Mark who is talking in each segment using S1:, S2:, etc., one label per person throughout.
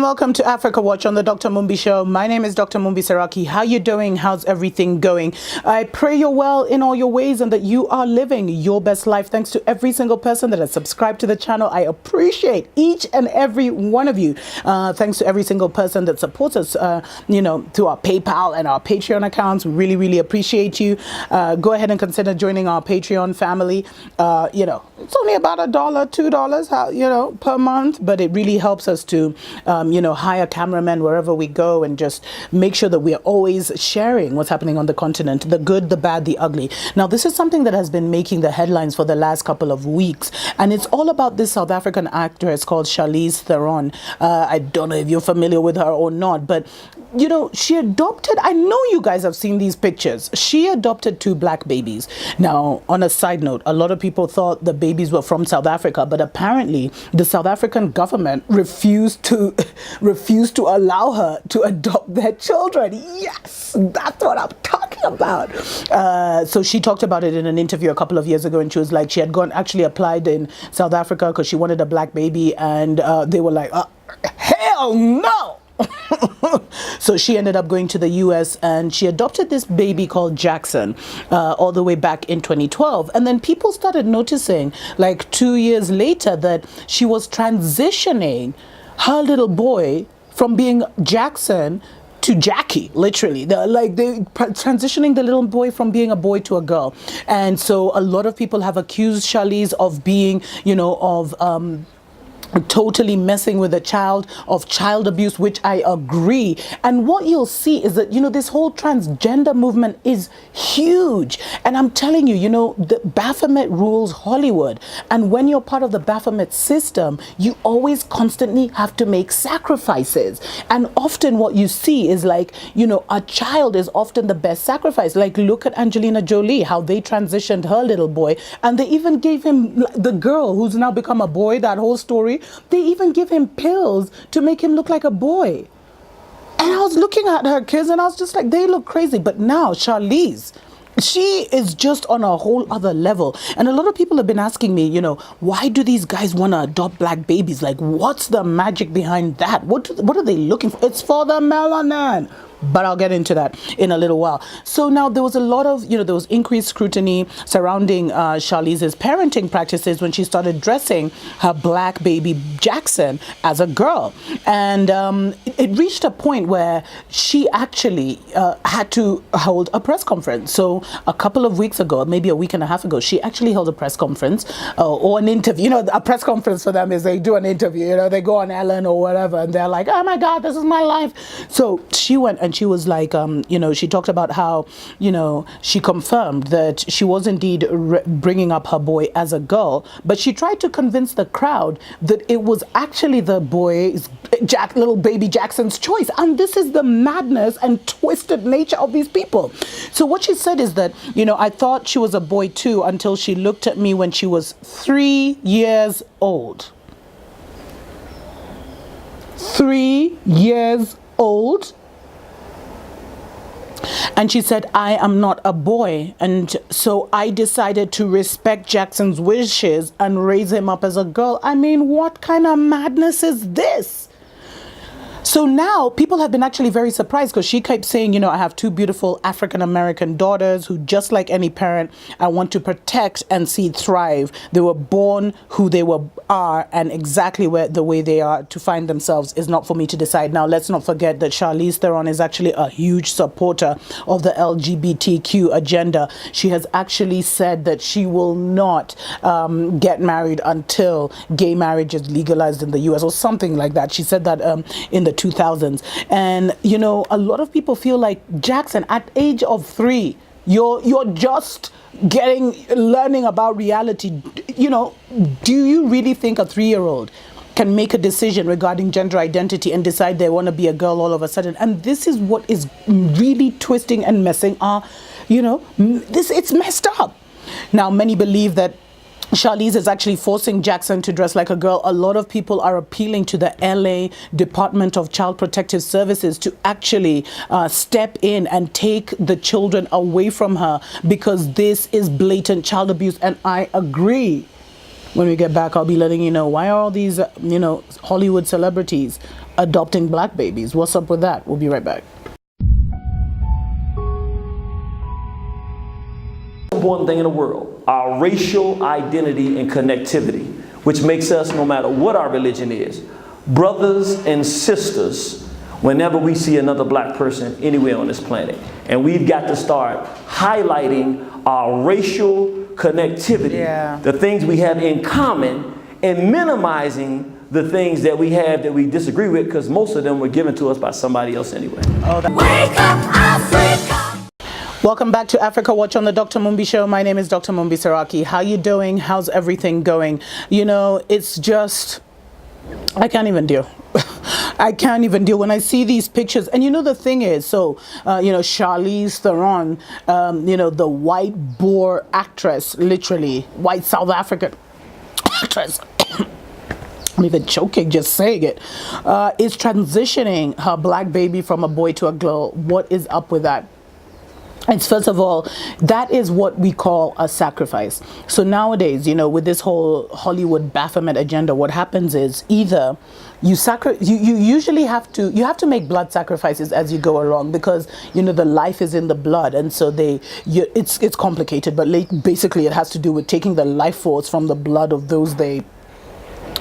S1: and welcome to Africa Watch on the Dr. Mumbi Show. My name is Dr. Mumbi Saraki. How you doing? How's everything going? I pray you're well in all your ways and that you are living your best life. Thanks to every single person that has subscribed to the channel. I appreciate each and every one of you. Thanks to every single person that supports us, through our PayPal and our Patreon accounts. We really, really appreciate you. Go ahead and consider joining our Patreon family. It's only about $1, $2, per month, but it really helps us to hire cameramen wherever we go and just make sure that we are always sharing what's happening on the continent, the good, the bad, the ugly. Now, this is something that has been making the headlines for the last couple of weeks, and it's all about this South African actress called Charlize Theron. I don't know if you're familiar with her or not, but she adopted, I know you guys have seen these pictures. She adopted 2 black babies. Now, on a side note, a lot of people thought the babies were from South Africa, but apparently the South African government refused to allow her to adopt their children. Yes, that's what I'm talking about. So she talked about it in an interview a couple of years ago, and she was like, she had actually applied in South Africa because she wanted a black baby, and they were like, hell no. So she ended up going to the US and she adopted this baby called Jackson all the way back in 2012. And then people started noticing, like 2 years later, that she was transitioning her little boy from being Jackson to Jackie, literally. They transitioning the little boy from being a boy to a girl. And so a lot of people have accused Charlize of being, totally messing with a child, of child abuse, which I agree. And what you'll see is that, this whole transgender movement is huge. And I'm telling you, the Baphomet rules Hollywood. And when you're part of the Baphomet system, you always constantly have to make sacrifices. And often what you see is a child is often the best sacrifice. Like, look at Angelina Jolie, how they transitioned her little boy. And they even gave him, the girl who's now become a boy, that whole story, they even give him pills to make him look like a boy. And I was looking at her kids and I was just like, they look crazy. But now Charlize, she is just on a whole other level. And a lot of people have been asking me, why do these guys want to adopt black babies? Like, what's the magic behind that? What are they looking for? It's for the melanin. But I'll get into that in a little while. So now there was a lot of, there was increased scrutiny surrounding Charlize's parenting practices when she started dressing her black baby Jackson as a girl. And it reached a point where she actually had to hold a press conference. So a couple of weeks ago, maybe a week and a half ago, she actually held a press conference or an interview. A press conference for them is they do an interview, they go on Ellen or whatever, and they're like, oh my God, this is my life. So she went and she was like, she talked about how, she confirmed that she was indeed bringing up her boy as a girl, but she tried to convince the crowd that it was actually the boy's, little baby Jackson's choice. And this is the madness and twisted nature of these people. So what she said is that, I thought she was a boy too until she looked at me when she was 3 years old. 3 years old. And she said, I am not a boy. And so I decided to respect Jackson's wishes and raise him up as a girl. I mean, what kind of madness is this? So now people have been actually very surprised because she kept saying, I have 2 beautiful African-American daughters who, just like any parent, I want to protect and see thrive. They were born who they are, and exactly the way they are to find themselves is not for me to decide. Now, let's not forget that Charlize Theron is actually a huge supporter of the LGBTQ agenda. She has actually said that she will not get married until gay marriage is legalized in the US or something like that. She said that in the 2000s. And a lot of people feel like, Jackson, at age of 3, you're just learning about reality. Do you really think a 3-year-old can make a decision regarding gender identity and decide they want to be a girl all of a sudden? And this is what is really twisting and messing our, it's messed up. Now, many believe that Charlize is actually forcing Jackson to dress like a girl. A lot of people are appealing to the LA Department of Child Protective Services to actually step in and take the children away from her, because this is blatant child abuse. And I agree. When we get back, I'll be letting you know why are all these, Hollywood celebrities adopting black babies. What's up with that? We'll be right back.
S2: Important thing in the world, our racial identity and connectivity, which makes us, no matter what our religion is, brothers and sisters whenever we see another black person anywhere on this planet. And we've got to start highlighting our racial connectivity, the things we have in common, and minimizing the things that we have that we disagree with, because most of them were given to us by somebody else anyway.
S3: Wake up, Africa!
S1: Welcome back to Africa Watch on the Dr. Mumbi Show. My name is Dr. Mumbi Saraki. How you doing? How's everything going? You know, it's just, I can't even deal. I can't even deal when I see these pictures. And you know, the thing is, so, you know, Charlize Theron, you know, the white Boer actress, literally, white South African actress, I'm even choking just saying it, is transitioning her black baby from a boy to a girl. What is up with that? It's, first of all, that is what we call a sacrifice. So nowadays, you know, with this whole Hollywood Baphomet agenda, what happens is either you usually have to make blood sacrifices as you go along, because, you know, the life is in the blood, and so it's complicated, but basically it has to do with taking the life force from the blood of those they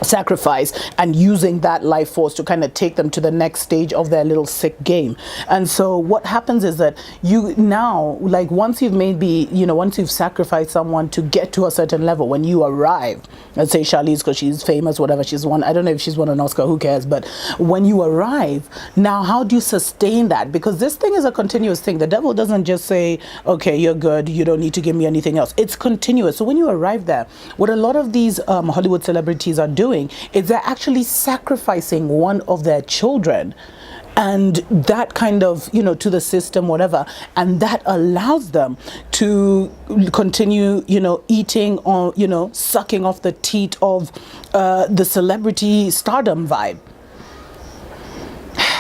S1: sacrifice and using that life force to kind of take them to the next stage of their little sick game. And so what happens is that you now, like, once you've sacrificed someone to get to a certain level, when you arrive, let's say Charlize, because she's famous, whatever, she's won, I don't know if she's won an Oscar, who cares, but when you arrive, now how do you sustain that? Because this thing is a continuous thing. The devil doesn't just say, okay, you're good, you don't need to give me anything else. It's continuous. So when you arrive there, what a lot of these Hollywood celebrities are doing is they're actually sacrificing one of their children, and that kind of, you know, to the system, whatever, and that allows them to continue, you know, eating or, you know, sucking off the teat of the celebrity stardom vibe.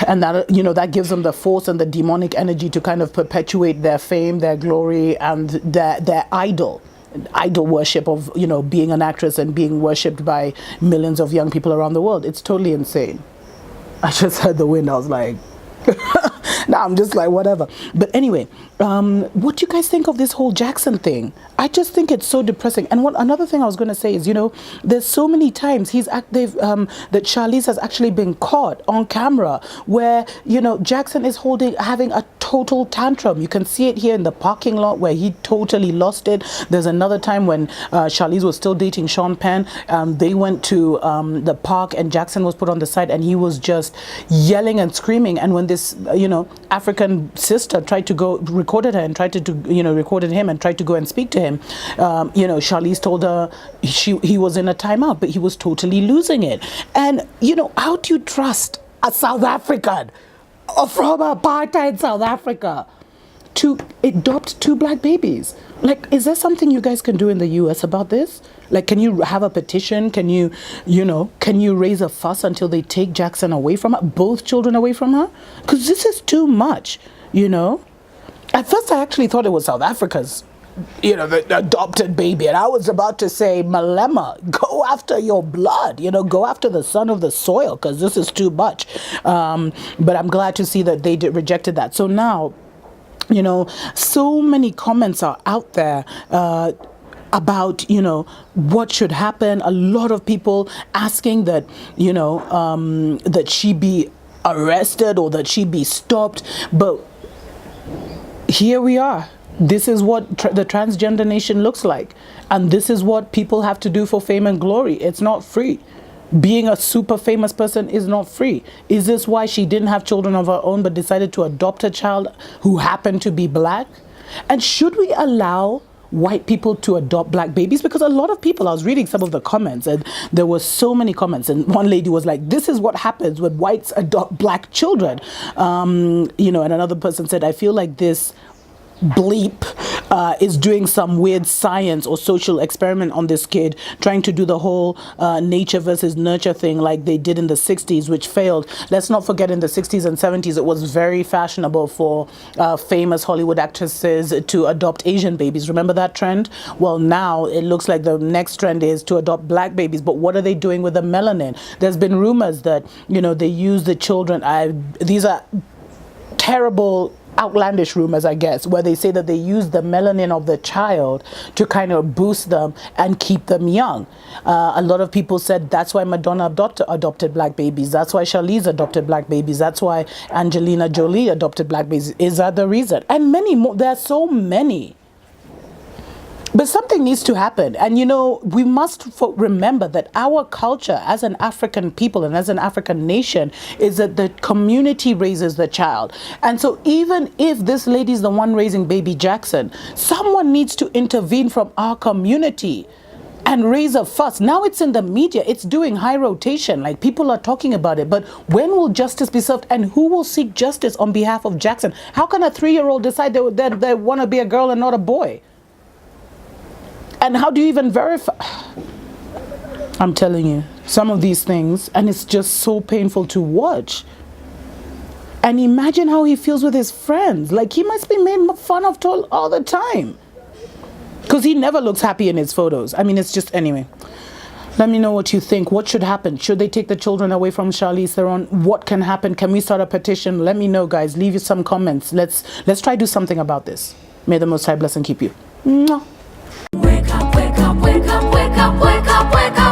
S1: And that, you know, that gives them the force and the demonic energy to kind of perpetuate their fame, their glory, and their idol worship of, you know, being an actress and being worshipped by millions of young people around the world. It's totally insane. I just heard the wind. I was like, now I'm just like, whatever. But anyway, what do you guys think of this whole Jackson thing? I just think it's so depressing. And another thing I was going to say is, you know, there's so many times that Charlize has actually been caught on camera where, you know, Jackson is having a total tantrum. You can see it here in the parking lot where he totally lost it. There's another time when Charlize was still dating Sean Penn. They went to the park and Jackson was put on the side and he was just yelling and screaming. And when this, you know, African sister tried to go, recorded her and tried to, you know, recorded him and tried to go and speak to him, you know, Charlize told her he was in a timeout, but he was totally losing it. And, you know, how do you trust a South African from apartheid South Africa to adopt 2 black babies? Like, is there something you guys can do in the US about this? Like, can you have a petition? Can you raise a fuss until they take Jackson away from her, both children away from her? Because this is too much, you know? At first, I actually thought it was South Africa's, you know, the adopted baby. And I was about to say, Malema, go after your blood, you know, go after the son of the soil, because this is too much. But I'm glad to see that they rejected that. So now, you know, so many comments are out there about, you know, what should happen. A lot of people asking that, you know, that she be arrested or that she be stopped. But here we are. This is what the transgender nation looks like. And this is what people have to do for fame and glory. It's not free. Being a super famous person is not free. Is this why she didn't have children of her own but decided to adopt a child who happened to be black? And should we allow white people to adopt black babies? Because a lot of people, I was reading some of the comments and there were so many comments, and one lady was like, this is what happens when whites adopt black children. You know, and another person said, I feel like this bleep is doing some weird science or social experiment on this kid, trying to do the whole nature versus nurture thing like they did in the 60s, which failed. Let's not forget, in the 60s and 70s, it was very fashionable for famous Hollywood actresses to adopt Asian babies. Remember that trend? Well, now it looks like the next trend is to adopt black babies. But what are they doing with the melanin? There's been rumors that, they use the children. These are terrible, outlandish rumors, I guess, where they say that they use the melanin of the child to kind of boost them and keep them young. A lot of people said that's why Madonna adopted black babies. That's why Charlize adopted black babies. That's why Angelina Jolie adopted black babies. Is that the reason? And many more. There are so many. But something needs to happen. And, we must remember that our culture as an African people and as an African nation is that the community raises the child. And so even if this lady is the one raising baby Jackson, someone needs to intervene from our community and raise a fuss. Now it's in the media. It's doing high rotation. Like, people are talking about it. But when will justice be served? And who will seek justice on behalf of Jackson? How can a 3-year-old decide they want to be a girl and not a boy? And how do you even verify? I'm telling you, some of these things, and it's just so painful to watch. And imagine how he feels with his friends. Like, he must be made fun of all the time. Because he never looks happy in his photos. I mean, it's just, anyway. Let me know what you think. What should happen? Should they take the children away from Charlize Theron? What can happen? Can we start a petition? Let me know, guys. Leave you some comments. Let's try to do something about this. May the Most High bless and keep you. Mwah.
S3: Wake up, wake up, wake up, wake up, wake up, wake up.